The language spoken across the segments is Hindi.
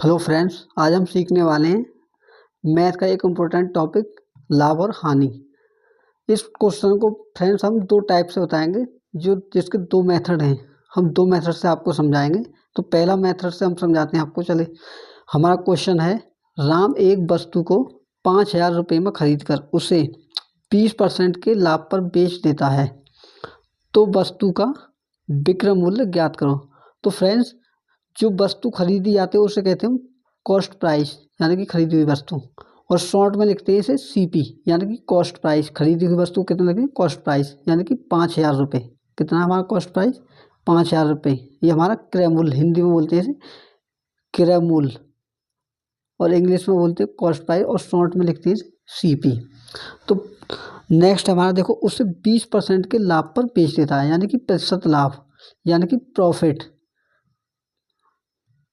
हेलो फ्रेंड्स, आज हम सीखने वाले हैं मैथ का एक इम्पोर्टेंट टॉपिक लाभ और हानि। इस क्वेश्चन को फ्रेंड्स हम दो टाइप से बताएंगे, जिसके दो मेथड हैं। हम दो मेथड से आपको समझाएंगे। तो पहला मेथड से हम समझाते हैं आपको। चले, हमारा क्वेश्चन है, राम एक वस्तु को 5,000 रुपये में खरीद कर उसे 20% के लाभ पर बेच देता है, तो वस्तु का विक्रय मूल्य ज्ञात करो। तो फ्रेंड्स, जो वस्तु खरीदी जाती है उसे कहते हैं कॉस्ट प्राइस, यानी कि खरीदी हुई वस्तु। और शॉर्ट में लिखते हैं इसे सीपी, यानी कि कॉस्ट प्राइस। खरीदी हुई वस्तु कितना लगे, कॉस्ट प्राइस, यानी कि 5,000 रुपये। कितना हमारा कॉस्ट प्राइस, 5,000 रुपये। ये हमारा क्रय मूल्य, हिंदी में बोलते हैं इसे क्रय मूल्य, और इंग्लिश में बोलते हैं कॉस्ट प्राइस, और शॉर्ट में लिखते हैं सीपी। तो नेक्स्ट हमारा देखो, उसे 20% के लाभ पर बेच देता है, यानी कि प्रतिशत लाभ, यानी कि प्रॉफिट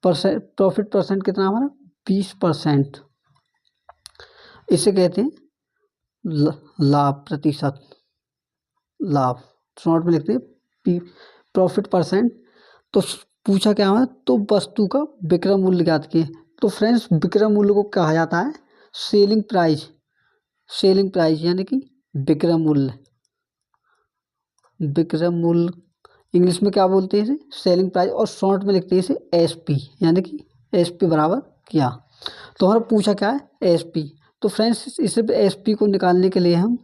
परसेंट कितना हमारा 20%। इसे कहते हैं लाभ, प्रतिशत लाभ। शॉर्ट में लिखते हैं प्रॉफिट परसेंट। तो पूछा क्या हमारा, तो वस्तु का विक्रय मूल्य ज्ञात किए। तो फ्रेंड्स, विक्रय मूल्य को कहा जाता है सेलिंग प्राइस। सेलिंग प्राइस यानी कि विक्रय मूल्य। विक्रय मूल्य इंग्लिश में क्या बोलते हैं इसे, सेलिंग प्राइस, और शॉर्ट में लिखते हैं इसे एसपी, यानी कि एसपी बराबर क्या। तो हमारा पूछा क्या है, एसपी। तो फ्रेंड्स, इसे एसपी को निकालने के लिए हम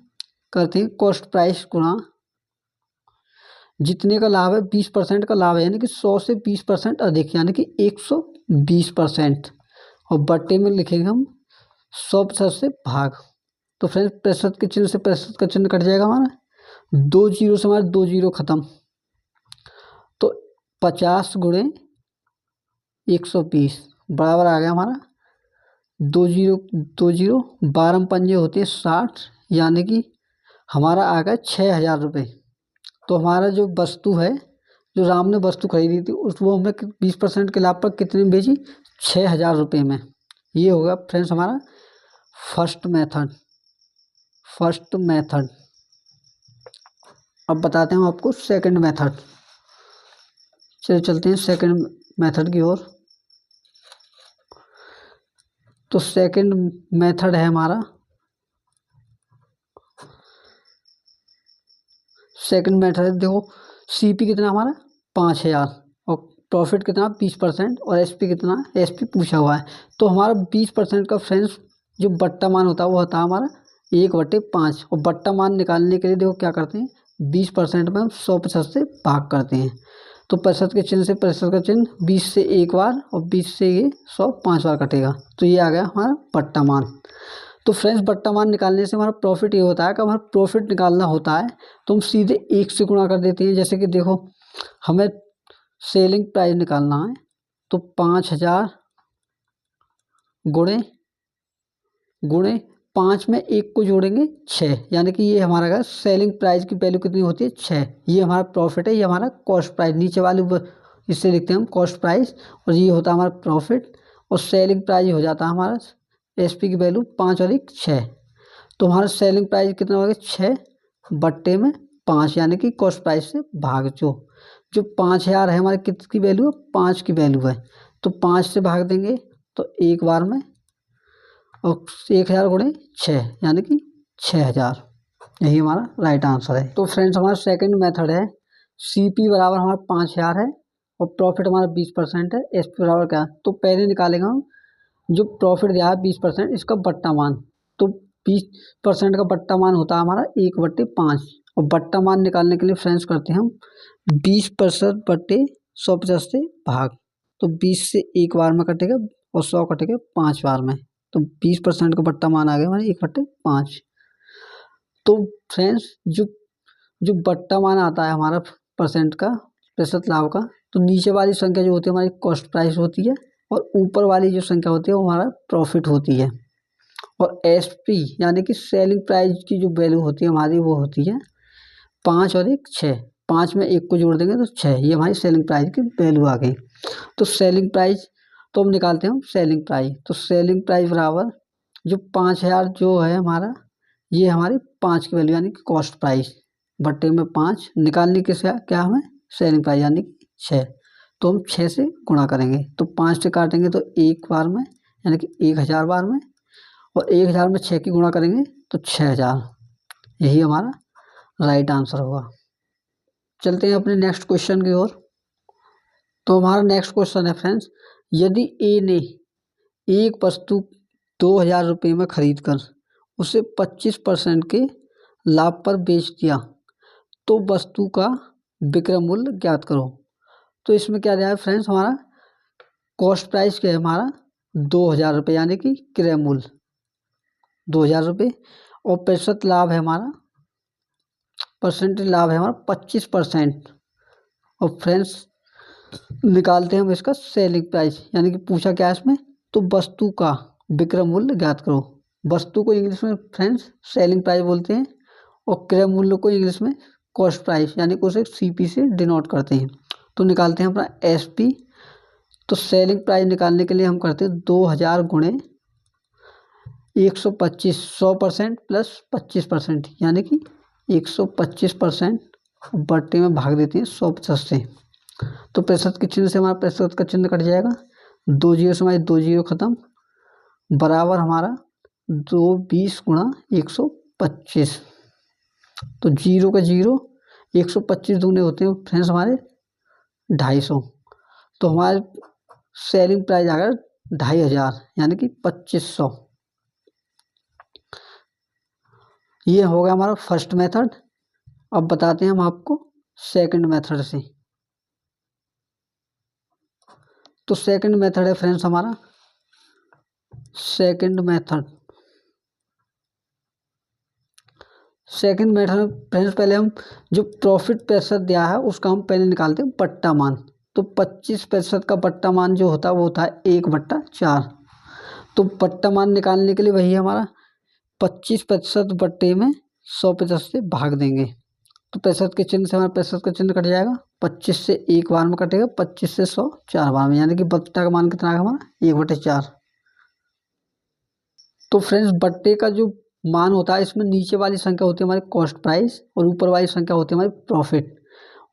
करते हैं कॉस्ट प्राइस गुणा जितने का लाभ है, 20% का लाभ है, यानी कि 100 से 20% अधिक, यानी कि 120%। और बट्टे में लिखेंगे हम 100% से भाग। तो फ्रेंड्स, प्रतिशत के चिन्ह से प्रतिशत का चिन्ह कट जाएगा हमारा, 2 जीरो से हमारे 2 जीरो खत्म। तो 50 गुणे 120 बराबर आ गया हमारा 2 जीरो 2 जीरो, 12 पंजे होते हैं 60, यानी कि हमारा आ गया 6,000 रुपये। तो हमारा जो वस्तु है, जो राम ने वस्तु खरीदी थी, वो हमें 20% के लाभ पर कितने में बेची, 6,000 रुपये में। ये होगा फ्रेंड्स हमारा फर्स्ट मेथड। अब बताते हैं आपको सेकंड मेथड। चलिए चलते हैं सेकंड मेथड की ओर। तो सेकंड मेथड है हमारा, सेकंड मेथड देखो, सीपी कितना हमारा 5,000, और प्रॉफिट कितना 20%, और एसपी कितना, एसपी पूछा हुआ है। तो हमारा 20% का फ्रेंड्स जो बट्टा मान होता है वो होता है हमारा 1/5। और बट्टा मान निकालने के लिए देखो क्या करते हैं, 20% में हम 150 से भाग करते हैं। तो प्रतिशत के चिन्ह से प्रतिशत का चिन्ह 20 से एक बार, और 20 से ये 100 5 बार कटेगा। तो ये आ गया हमारा बट्टा मान। तो फ्रेंड्स, बट्टा मान निकालने से हमारा प्रॉफिट ये होता है कि हमारा प्रॉफिट निकालना होता है तो हम सीधे 1 से गुणा कर देते हैं। जैसे कि देखो, हमें सेलिंग प्राइस निकालना है, तो 5,000 गुणे 5 में 1 को जोड़ेंगे 6, यानी कि ये हमारा सेलिंग प्राइस की वैल्यू कितनी होती है, 6। ये हमारा प्रॉफिट है, ये हमारा कॉस्ट प्राइस, नीचे वाले इससे लिखते हैं हम कॉस्ट प्राइस, और ये होता है हमारा प्रॉफिट। और सेलिंग प्राइस हो जाता है हमारा एसपी की वैल्यू 5 और 1 6। तो हमारा सेलिंग प्राइस कितना हो गया, 6 बट्टे में 5, यानी कि कॉस्ट प्राइस से भाग। जो 5,000 है हमारे कितनी वैल्यू है, 5 की वैल्यू है। तो 5 से भाग देंगे तो एक बार में, और 1,000 गुणे 6, यानी कि 6,000। यही हमारा राइट आंसर है। तो फ्रेंड्स, हमारा सेकंड मेथड है, सीपी बराबर हमारा 5,000 है, और प्रॉफिट हमारा 20% है, एसपी बराबर क्या। तो पहले निकालेंगे हम जो प्रॉफिट दिया है 20%, इसका बट्टा मान। तो 20% का बट्टा मान होता है हमारा 1/5। और बट्टा मान निकालने के लिए फ्रेंड्स करते हैं हम 20% बट्टे 150 से भाग। तो 20 से एक बार में कटेगा, और 100 कटेगा 5 बार में। तो 20% का बट्टा मान आ गया हमारे 1/5। तो फ्रेंड्स, जो बट्टा मान आता है हमारा परसेंट का, प्रतिशत लाभ का, तो नीचे वाली संख्या जो होती है हमारी कॉस्ट प्राइस होती है, और ऊपर वाली जो संख्या होती है वो हमारा प्रॉफिट होती है। और एसपी यानी कि सेलिंग प्राइस की जो वैल्यू होती है हमारी, वो होती है 5 और 1 6। 5 में 1 को जोड़ देंगे तो 6, ये हमारी सेलिंग प्राइस की वैल्यू आ गई। तो सेलिंग प्राइस, तो हम निकालते हैं हम सेलिंग प्राइस। तो सेलिंग प्राइस बराबर जो 5,000 जो है हमारा, ये हमारी 5 की वैल्यू, यानी कि कॉस्ट प्राइस बट्टे में 5 निकालने के क्या हमें, सेलिंग प्राइस यानी कि 6। तो हम 6 से गुणा करेंगे, तो 5 से काटेंगे तो एक बार में, यानी कि 1000 बार में, और 1000 में 6 की गुणा करेंगे तो 6000। यही हमारा राइट आंसर होगा। चलते हैं अपने नेक्स्ट क्वेश्चन की ओर। तो हमारा नेक्स्ट क्वेश्चन है फ्रेंड्स, यदि ए ने एक वस्तु 2000 रुपये में खरीद कर उसे 25% के लाभ पर बेच दिया तो वस्तु का विक्रय मूल्य ज्ञात करो। तो इसमें क्या दिया है फ्रेंड्स, हमारा कॉस्ट प्राइस क्या है, हमारा 2000 रुपये, यानी कि क्रय मूल्य 2000 रुपये, और प्रतिशत लाभ है हमारा, परसेंटेज लाभ है हमारा 25%। और फ्रेंड्स निकालते हैं हम इसका सेलिंग प्राइस, यानी कि पूछा क्या है इसमें, तो वस्तु का विक्रय मूल्य ज्ञात करो। वस्तु को इंग्लिश में फ्रेंड्स सेलिंग प्राइस बोलते हैं, और क्रय मूल्य को इंग्लिश में कॉस्ट प्राइस, यानी कि उसे सीपी से डिनोट करते हैं। तो निकालते हैं अपना एसपी। तो सेलिंग प्राइस निकालने के लिए हम करते हैं 2000 गुणे 125, 100% प्लस 25%, यानी कि 125% बट्टे में भाग देते हैं 100 से। तो प्रतिशत के चिन्ह से हमारा प्रतिशत का चिन्ह कट जाएगा, 2 जीरो से हमारी 2 जीरो खत्म, बराबर हमारा 220 गुणा 125। तो जीरो का जीरो, 125 दूने होते हैं फ्रेंड्स हमारे 250। तो हमारे सेलिंग प्राइस आ गया 2500, यानी कि 2500। ये हो गया हमारा फर्स्ट मेथड। अब बताते हैं हम आपको सेकंड मेथड से। तो सेकंड मेथड है फ्रेंड्स हमारा, सेकंड मेथड फ्रेंड्स, पहले हम जो प्रॉफिट प्रतिशत दिया है उसका हम पहले निकालते हैं बट्टा मान। तो 25% का बट्टा मान जो होता है वो होता है 1/4। तो बट्टा मान निकालने के लिए वही हमारा 25% बट्टे में 100% से भाग देंगे। तो प्रतिशत के चिन्ह से हमारा प्रतिशत का चिन्ह कट जाएगा, 25 से एक बार में कटेगा, 25 से 100 4 बार में, यानी कि बट्टा का मान कितना है हमारा 1/4। तो फ्रेंड्स बट्टे का जो मान होता है इसमें नीचे वाली संख्या होती है हमारी कॉस्ट प्राइस और ऊपर वाली संख्या होती है हमारी प्रॉफिट।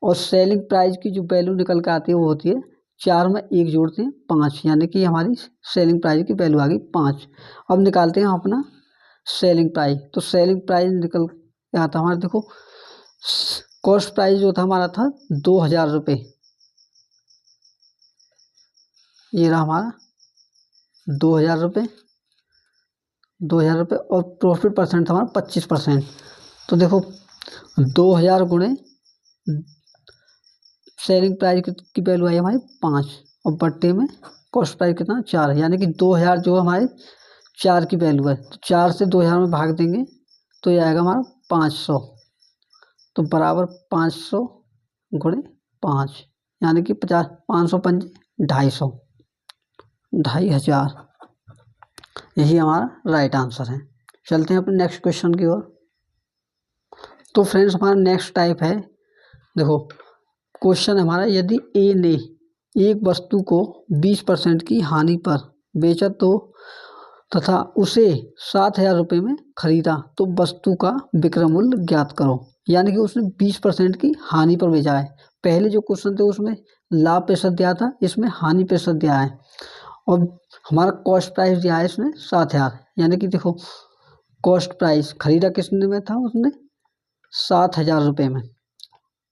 और सेलिंग प्राइस की जो वैल्यू निकल के आती है वो होती है 4 में 1 जोड़ते हैं 5, यानी कि हमारी सेलिंग प्राइस की वैल्यू आ गई 5। अब निकालते हैं अपना सेलिंग प्राइस। तो सेलिंग प्राइस निकल के आता हमारा, देखो कॉस्ट प्राइस जो था हमारा था 2000 रुपये, ये रहा हमारा 2000 रुपये, 2000 रुपये, और प्रॉफिट परसेंट था हमारा 25%। तो देखो 2000 गुणे सेलिंग प्राइस की वैल्यू आई हमारी 5, और बट्टे में कॉस्ट प्राइस कितना 4, यानी कि 2000 जो हमारे 4 की वैल्यू है, तो 4 से 2000 में भाग देंगे तो ये आएगा हमारा 500। तो बराबर 500 गुणे 5, यानी कि 50, 500 पंजे 250, 2500। यही हमारा राइट आंसर है। चलते हैं अपने नेक्स्ट क्वेश्चन की ओर। तो फ्रेंड्स हमारा नेक्स्ट टाइप है, देखो क्वेश्चन हमारा, यदि ए ने एक वस्तु को 20% की हानि पर बेचा तो तथा उसे 7000 रुपये में खरीदा तो वस्तु का विक्रय मूल्य ज्ञात करो। यानी कि उसने 20% की हानि पर बेचा है। पहले जो क्वेश्चन थे उसमें लाभ प्रतिशत दिया था, इसमें हानि प्रतिशत दिया है, और हमारा कॉस्ट प्राइस दिया है इसमें 7000। यानी कि देखो कॉस्ट प्राइस खरीदा किसने में था, उसने 7000 रुपये में,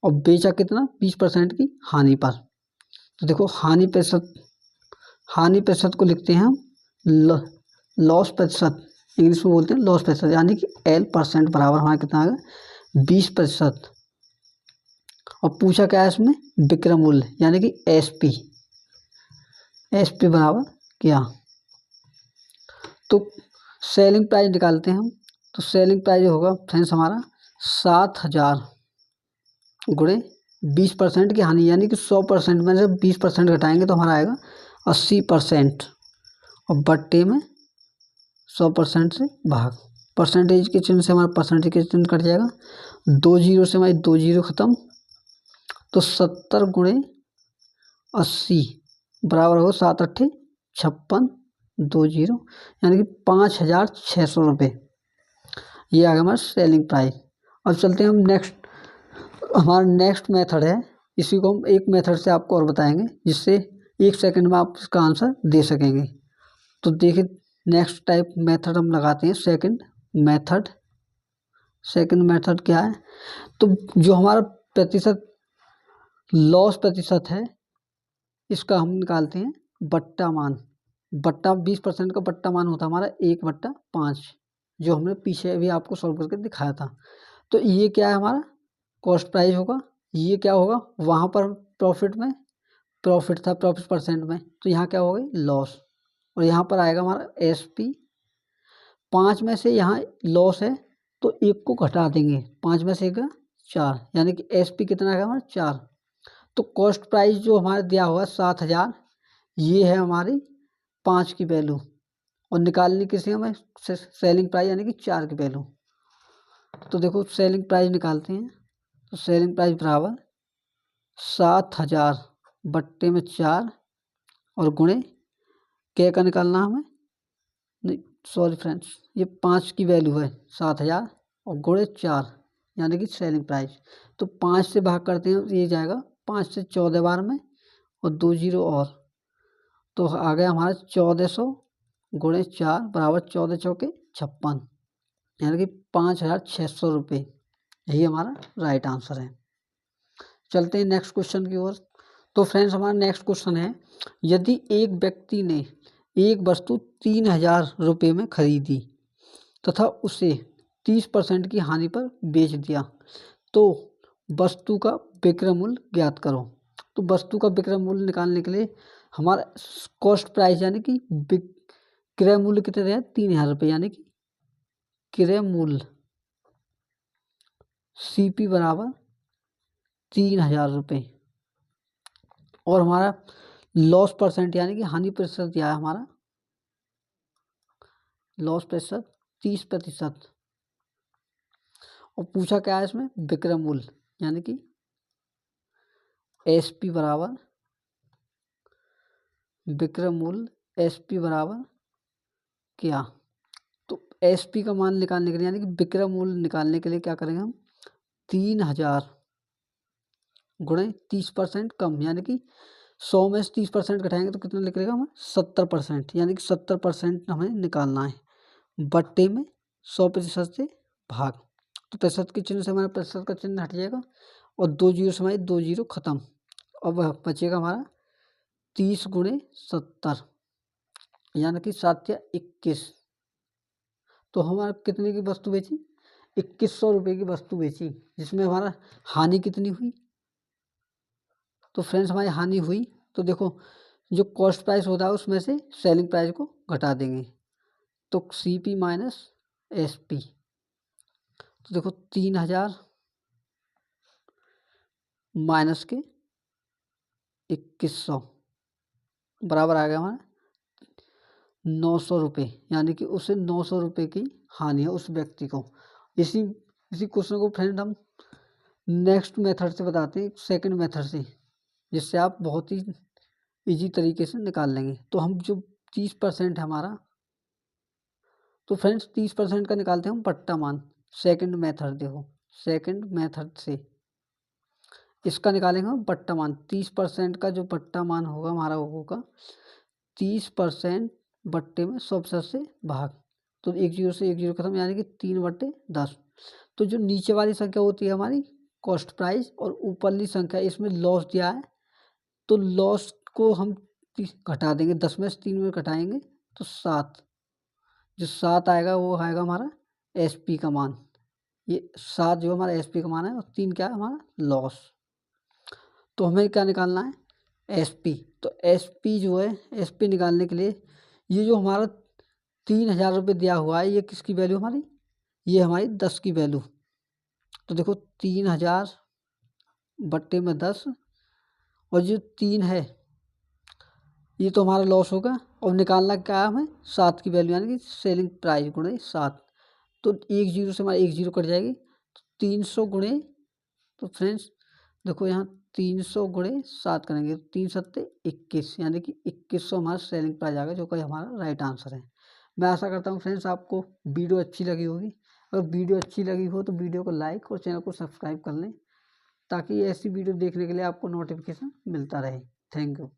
और बेचा कितना 20% की हानि पर। तो देखो हानि प्रतिशत को लिखते हैं हम लॉस प्रतिशत, इंग्लिश में बोलते हैं लॉस प्रतिशत, यानी कि L% बराबर हमारा कितना आएगा 20%। और पूछा क्या है इसमें विक्रय मूल्य, यानी कि एसपी बराबर क्या। तो सेलिंग प्राइस निकालते हैं हम। तो सेलिंग प्राइस होगा फ्रेंड्स हमारा 7000 गुणे 20% की हानि, यानी कि 100% में से 20% घटाएंगे तो हमारा आएगा 80%, और बट्टे में 100% से भाग, परसेंटेज के चिन्ह से हमारा परसेंटेज के चिन्ह कट जाएगा, 2 जीरो से हमारी 2 जीरो खत्म। तो 70 गुणे 80 बराबर होगा 7 8 56 2 जीरो, यानी कि 5600 रुपये। ये आ गया हमारा सेलिंग प्राइस। अब चलते हैं हम नेक्स्ट, हमारा नेक्स्ट मेथड है इसी को हम एक मेथड से आपको और बताएंगे, जिससे 1 सेकंड में आप इसका आंसर दे सकेंगे। तो देखिए नेक्स्ट टाइप मेथड हम लगाते हैं सेकंड मेथड। सेकंड मेथड क्या है, तो जो हमारा प्रतिशत लॉस प्रतिशत है, इसका हम निकालते हैं बट्टा मान। बट्टा 20% का बट्टा मान होता है हमारा 1/5, जो हमने पीछे भी आपको सॉल्व करके दिखाया था। तो ये क्या है हमारा कॉस्ट प्राइस होगा, ये क्या होगा वहाँ पर प्रॉफिट में प्रॉफिट था, प्रॉफिट परसेंट में, तो यहाँ क्या होगा लॉस, और यहाँ पर आएगा हमारा SP। 5 में से यहाँ लॉस है तो 1 को घटा देंगे, 5 में से 1 4, यानी कि SP कितना है हमारा 4। तो कॉस्ट प्राइस जो हमारा दिया हुआ 7,000, ये है हमारी 5 की वैल्यू, और निकालनी किसी हमें सेलिंग प्राइस यानी कि 4 की वैल्यू। तो देखो सेलिंग प्राइस निकालते हैं, तो सेलिंग प्राइस बराबर 7,000 बट्टे में 4 और गुणे क्या का निकालना हमें, नहीं सॉरी फ्रेंड्स, ये 5 की वैल्यू है 7,000 और गुणे 4 यानी कि सेलिंग प्राइस। तो 5 से भाग करते हैं तो ये जाएगा 5 से 14 बार में और 2 जीरो और, तो आ गया हमारा 1400 गुणे 4 बराबर 14 चौके 56, यानी कि 5,600 रुपये। यही हमारा राइट आंसर है। चलते हैं नेक्स्ट क्वेश्चन की ओर। तो फ्रेंड्स हमारा नेक्स्ट क्वेश्चन है, यदि एक व्यक्ति ने एक वस्तु 3,000 रुपये में खरीदी तथा उसे 30% की हानि पर बेच दिया, तो वस्तु का विक्रय मूल्य ज्ञात करो। तो वस्तु का विक्रय मूल्य निकालने के लिए हमारा कॉस्ट प्राइस यानी कि विक्रय मूल्य कितने दिया 3,000 रुपये, यानी कि क्रय मूल्य CP बराबर 3,000 रुपये, और हमारा लॉस परसेंट यानी कि हानि प्रतिशत दिया है हमारा, लॉस प्रतिशत 30%, और पूछा क्या है इसमें विक्रय मूल्य यानी कि SP बराबर विक्रय मूल्य SP बराबर क्या। तो SP का मान निकालने के लिए यानी कि विक्रय मूल्य निकालने के लिए क्या करेंगे हम, 3,000 गुणे 30% कम, यानी कि 100 में से 30% घटाएंगे तो कितना निकलेगा हमें 70%, यानी कि 70% हमें निकालना है बट्टे में 100% से भाग। तो प्रतिशत के चिन्ह से हमारा प्रतिशत का चिन्ह हट जाएगा और 2 जीरो से हमारी 2 जीरो खत्म, अब बचेगा हमारा 30 गुणे 70 यानी कि 7 या 21। तो हमारा कितने की वस्तु बेची, 2100 रुपये की वस्तु बेची, जिसमें हमारा हानि कितनी हुई। तो फ्रेंड्स हमारी हानि हुई, तो देखो जो कॉस्ट प्राइस होता है उसमें से सेलिंग प्राइस को घटा देंगे, तो CP माइनस SP। तो देखो 3,000 माइनस के 2100 बराबर आ गया हमारा 900 रुपये, यानी कि उसे 900 रुपये की हानि है उस व्यक्ति को। इसी इसी क्वेश्चन को फ्रेंड हम नेक्स्ट मेथड से बताते हैं, सेकंड मेथड से, जिससे आप बहुत ही इजी तरीके से निकाल लेंगे। तो हम जो 30% है हमारा, तो फ्रेंड्स 30% का निकालते हैं हम बट्टा मान। सेकंड मेथड देखो, सेकंड मेथड से इसका निकालेंगे हम बट्टा मान। 30% का जो बट्टा मान होगा हमारा होगा 30% बट्टे में 100% से भाग, तो 1 जीरो से 1 जीरो खत्म, यानी कि 3/10। तो जो नीचे वाली संख्या होती है हमारी कॉस्ट प्राइस, और ऊपरली संख्या इसमें लॉस दिया है, तो लॉस को हम घटा देंगे, 10 में से 3 में घटाएंगे तो 7, जो 7 आएगा वो आएगा हमारा SP का मान। ये 7 जो हमारा SP का मान है, और 3 क्या है हमारा लॉस। तो हमें क्या निकालना है SP। तो SP जो है SP निकालने के लिए ये जो हमारा 3,000 रुपये दिया हुआ है, ये किसकी वैल्यू हमारी, ये हमारी 10 की वैल्यू। तो देखो 3,000 बट्टे में 10, और जो 3 है ये तो हमारा लॉस होगा, और निकालना क्या है हमें 7 की वैल्यू, यानी कि सेलिंग प्राइस गुणे 7। तो 1 जीरो से हमारा 1 जीरो कट जाएगी, तो 300 गुणे, तो फ्रेंड्स देखो यहाँ 300 गुणे 7 करेंगे, 3 सत्ते 21, यानी कि 2100 हमारा सेलिंग प्राइस आएगा, जो कि हमारा राइट आंसर है। मैं आशा करता हूँ फ्रेंड्स आपको वीडियो अच्छी लगी होगी। अगर वीडियो अच्छी लगी हो तो वीडियो को लाइक और चैनल को सब्सक्राइब कर लें, ताकि ऐसी वीडियो देखने के लिए आपको नोटिफिकेशन मिलता रहे। Thank you.